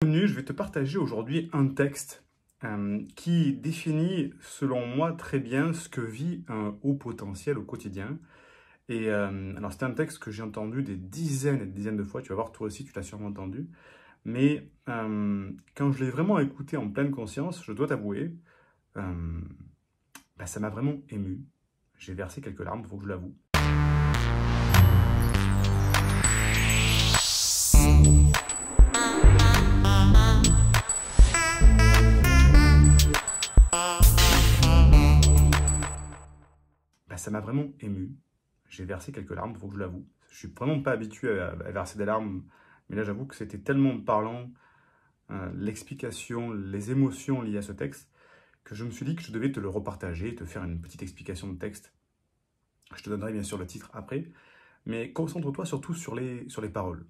Bienvenue, je vais te partager aujourd'hui un texte qui définit, selon moi, très bien ce que vit un haut potentiel au quotidien. Alors, c'est un texte que j'ai entendu des dizaines et des dizaines de fois, tu vas voir, toi aussi, tu l'as sûrement entendu. Mais quand je l'ai vraiment écouté en pleine conscience, je dois t'avouer, euh, ça m'a vraiment ému. J'ai versé quelques larmes, il faut que je l'avoue. Ça m'a vraiment ému. J'ai versé quelques larmes, il faut que je l'avoue. Je suis vraiment pas habitué à verser des larmes, mais là j'avoue que c'était tellement parlant, l'explication, les émotions liées à ce texte, que je me suis dit que je devais te le repartager, te faire une petite explication de texte. Je te donnerai bien sûr le titre après, mais concentre-toi surtout sur les paroles.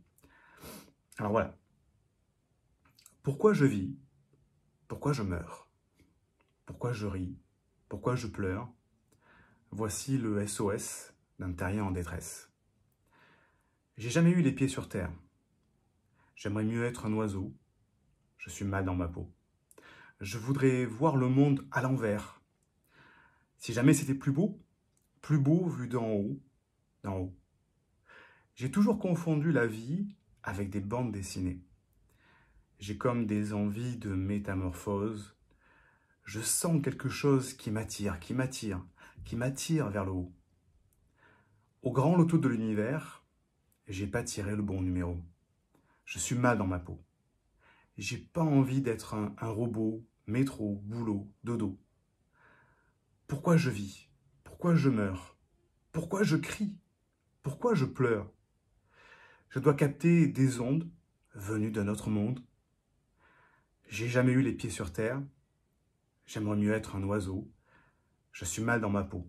Alors voilà. Pourquoi je vis? Pourquoi je meurs? Pourquoi je ris? Pourquoi je pleure? Voici le SOS d'un terrien en détresse. J'ai jamais eu les pieds sur terre. J'aimerais mieux être un oiseau. Je suis mal dans ma peau. Je voudrais voir le monde à l'envers. Si jamais c'était plus beau vu d'en haut, d'en haut. J'ai toujours confondu la vie avec des bandes dessinées. J'ai comme des envies de métamorphose. Je sens quelque chose qui m'attire vers le haut. Au grand loto de l'univers, j'ai pas tiré le bon numéro. Je suis mal dans ma peau. J'ai pas envie d'être un robot, métro, boulot, dodo. Pourquoi je vis? Pourquoi je meurs? Pourquoi je crie? Pourquoi je pleure? Je dois capter des ondes venues d'un autre monde. J'ai jamais eu les pieds sur terre. J'aimerais mieux être un oiseau. Je suis mal dans ma peau.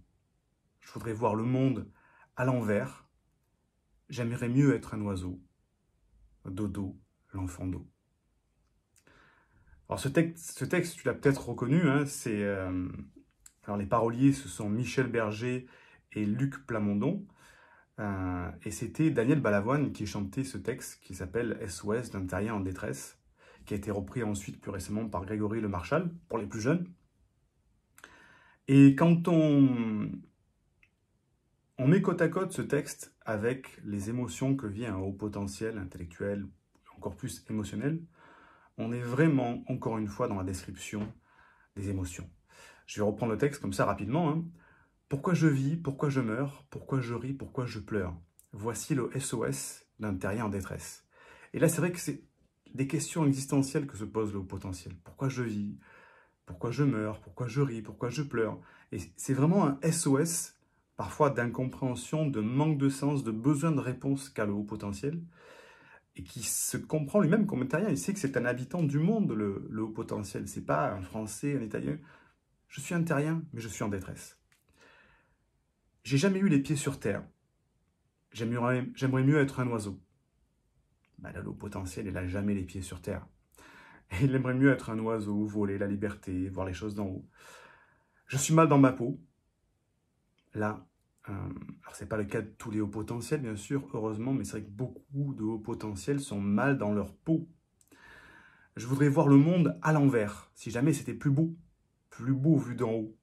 Je voudrais voir le monde à l'envers. J'aimerais mieux être un oiseau. Dodo, l'enfant d'eau. Alors ce texte, tu l'as peut-être reconnu, hein, alors les paroliers, ce sont Michel Berger et Luc Plamondon. Et c'était Daniel Balavoine qui chantait ce texte qui s'appelle SOS d'un terrien en détresse, qui a été repris ensuite plus récemment par Grégory Le Marchal, pour les plus jeunes. Et quand on met côte à côte ce texte avec les émotions que vit un haut potentiel intellectuel, encore plus émotionnel, on est vraiment, encore une fois, dans la description des émotions. Je vais reprendre le texte comme ça rapidement. Hein. Pourquoi je vis? Pourquoi je meurs? Pourquoi je ris? Pourquoi je pleure? Voici le SOS d'un terrien en détresse. Et là, c'est vrai que c'est des questions existentielles que se pose le haut potentiel. Pourquoi je vis? Pourquoi je meurs? Pourquoi je ris? Pourquoi je pleure? Et c'est vraiment un SOS, parfois d'incompréhension, de manque de sens, de besoin de réponse qu'a le haut potentiel, et qui se comprend lui-même comme un terrien. Il sait que c'est un habitant du monde, le haut potentiel. C'est pas un Français, un Italien. Je suis un terrien, mais je suis en détresse. J'ai jamais eu les pieds sur terre. J'aimerais mieux être un oiseau. Là, le haut potentiel, il n'a jamais les pieds sur terre. Et il aimerait mieux être un oiseau, voler la liberté, voir les choses d'en haut. Je suis mal dans ma peau. Là, alors c'est pas le cas de tous les hauts potentiels, bien sûr, heureusement, mais c'est vrai que beaucoup de hauts potentiels sont mal dans leur peau. Je voudrais voir le monde à l'envers, si jamais c'était plus beau vu d'en haut.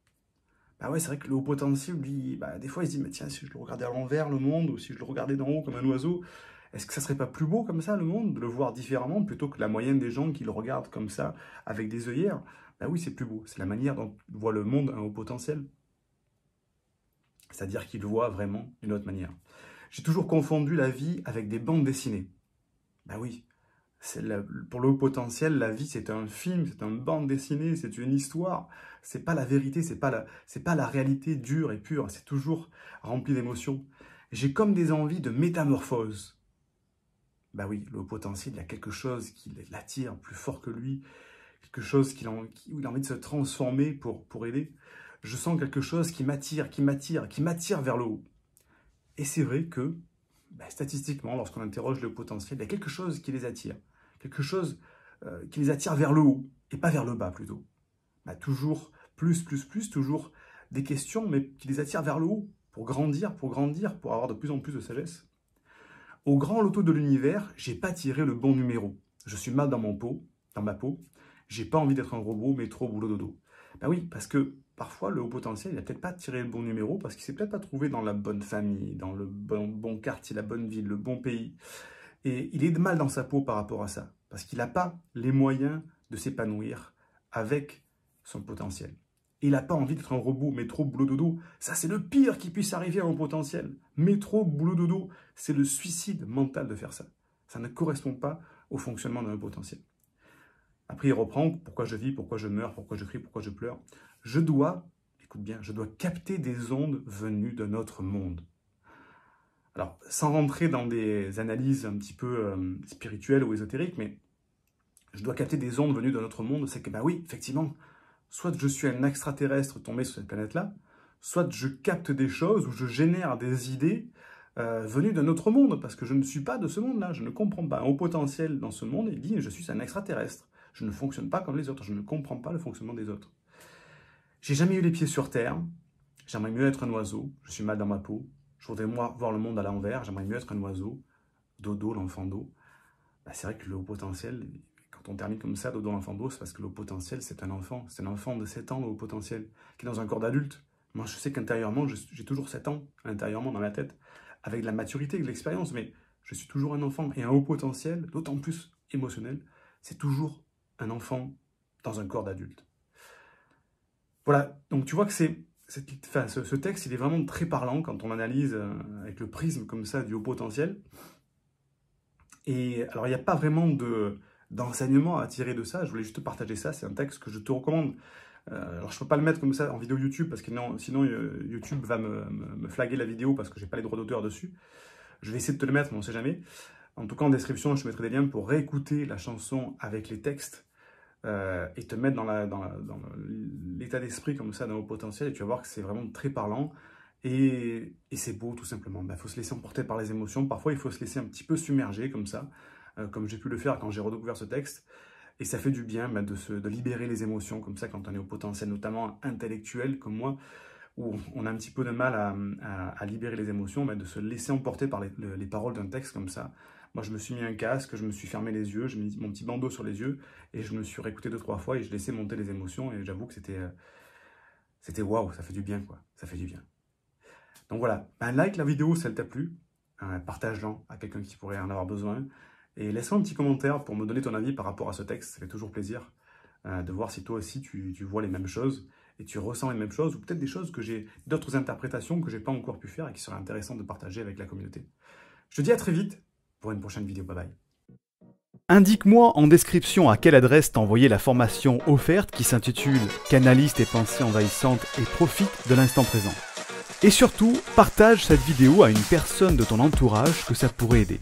Ouais, c'est vrai que le haut potentiel, lui, des fois, il se dit, mais tiens, si je le regardais à l'envers, le monde, ou si je le regardais d'en haut comme un oiseau, est-ce que ça serait pas plus beau comme ça, le monde, de le voir différemment, plutôt que la moyenne des gens qui le regardent comme ça, avec des œillères? Oui, c'est plus beau. C'est la manière dont voit le monde un haut potentiel. C'est-à-dire qu'il le voit vraiment d'une autre manière. J'ai toujours confondu la vie avec des bandes dessinées. Oui, pour le haut potentiel, la vie, c'est un film, c'est une bande dessinée, c'est une histoire. C'est pas la vérité, c'est pas la réalité dure et pure. C'est toujours rempli d'émotions. J'ai comme des envies de métamorphose. Oui, le haut potentiel, il y a quelque chose qui l'attire plus fort que lui, quelque chose où il a envie de se transformer pour aider. Je sens quelque chose qui m'attire vers le haut. Et c'est vrai que, statistiquement, lorsqu'on interroge le potentiel, il y a quelque chose qui les attire. Quelque chose qui les attire vers le haut, et pas vers le bas plutôt. Toujours plus, toujours des questions, mais qui les attirent vers le haut, pour grandir, pour avoir de plus en plus de sagesse. Au grand loto de l'univers, j'ai pas tiré le bon numéro. je suis mal dans ma peau, j'ai pas envie d'être un robot, métro, boulot, dodo. Ben oui, parce que parfois, le haut potentiel, il n'a peut-être pas tiré le bon numéro, parce qu'il s'est peut-être pas trouvé dans la bonne famille, dans le bon quartier, la bonne ville, le bon pays. Et il est mal dans sa peau par rapport à ça, parce qu'il n'a pas les moyens de s'épanouir avec son potentiel. Et il n'a pas envie d'être un robot, métro, boulot, dodo. Ça, c'est le pire qui puisse arriver à un potentiel. Métro, boulot, dodo, c'est le suicide mental de faire ça. Ça ne correspond pas au fonctionnement d'un potentiel. Après, il reprend pourquoi je vis, pourquoi je meurs, pourquoi je crie, pourquoi je pleure. Je dois, écoute bien, je dois capter des ondes venues de notre monde. Alors, sans rentrer dans des analyses un petit peu spirituelles ou ésotériques, mais je dois capter des ondes venues de notre monde, c'est que, bah oui, effectivement, soit je suis un extraterrestre tombé sur cette planète-là, soit je capte des choses ou je génère des idées venues d'un autre monde, parce que je ne suis pas de ce monde-là, je ne comprends pas. Un haut potentiel dans ce monde, il dit « je suis un extraterrestre, je ne fonctionne pas comme les autres, je ne comprends pas le fonctionnement des autres. » J'ai jamais eu les pieds sur terre, j'aimerais mieux être un oiseau, je suis mal dans ma peau, je voudrais moi voir le monde à l'envers, j'aimerais mieux être un oiseau, dodo, l'enfant d'eau. Bah, c'est vrai que le haut potentiel, quand on termine comme ça, dodo, l'enfant d'eau, c'est parce que le haut potentiel, c'est un enfant de 7 ans, le haut potentiel, qui est dans un corps d'adulte. Moi, je sais qu'intérieurement, j'ai toujours 7 ans, intérieurement, dans ma tête, avec de la maturité et de l'expérience, mais je suis toujours un enfant. Et un haut potentiel, d'autant plus émotionnel, c'est toujours un enfant dans un corps d'adulte. Voilà, donc tu vois que ce texte, il est vraiment très parlant quand on analyse avec le prisme comme ça du haut potentiel. Et alors, il n'y a pas vraiment d'enseignement à tirer de ça, je voulais juste te partager ça, c'est un texte que je te recommande. Alors, je ne peux pas le mettre comme ça en vidéo YouTube, parce que sinon YouTube va me flaguer la vidéo parce que je n'ai pas les droits d'auteur dessus. Je vais essayer de te le mettre, mais on ne sait jamais. En tout cas, en description, je te mettrai des liens pour réécouter la chanson avec les textes et te mettre dans l'état d'esprit comme ça d'un haut potentiel, et tu vas voir que c'est vraiment très parlant. Et c'est beau, tout simplement. Il faut se laisser emporter par les émotions. Parfois, il faut se laisser un petit peu submerger, comme ça, comme j'ai pu le faire quand j'ai redécouvert ce texte. Et ça fait du bien de libérer les émotions, comme ça, quand on est au potentiel, notamment intellectuel, comme moi, où on a un petit peu de mal à libérer les émotions, de se laisser emporter par les paroles d'un texte comme ça. Moi, je me suis mis un casque, je me suis fermé les yeux, je me mis mon petit bandeau sur les yeux, et je me suis réécouté 2-3 fois, et je laissais monter les émotions, et j'avoue que c'était waouh, ça fait du bien, quoi. Ça fait du bien. Donc voilà, like la vidéo si elle t'a plu, partage-la à quelqu'un qui pourrait en avoir besoin, et laisse-moi un petit commentaire pour me donner ton avis par rapport à ce texte, ça fait toujours plaisir de voir si toi aussi tu vois les mêmes choses, et tu ressens les mêmes choses, ou peut-être des choses que j'ai, d'autres interprétations que j'ai pas encore pu faire et qui seraient intéressantes de partager avec la communauté. Je te dis à très vite pour une prochaine vidéo, bye bye. Indique-moi en description à quelle adresse t'envoyer la formation offerte qui s'intitule « Canalise tes pensées envahissantes et profite de l'instant présent ». Et surtout, partage cette vidéo à une personne de ton entourage que ça pourrait aider.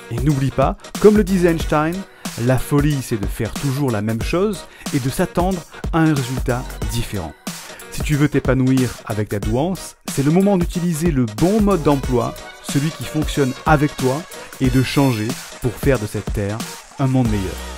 Et n'oublie pas, comme le disait Einstein, la folie c'est de faire toujours la même chose et de s'attendre à un résultat différent. Si tu veux t'épanouir avec ta douance, c'est le moment d'utiliser le bon mode d'emploi, celui qui fonctionne avec toi, et de changer pour faire de cette terre un monde meilleur.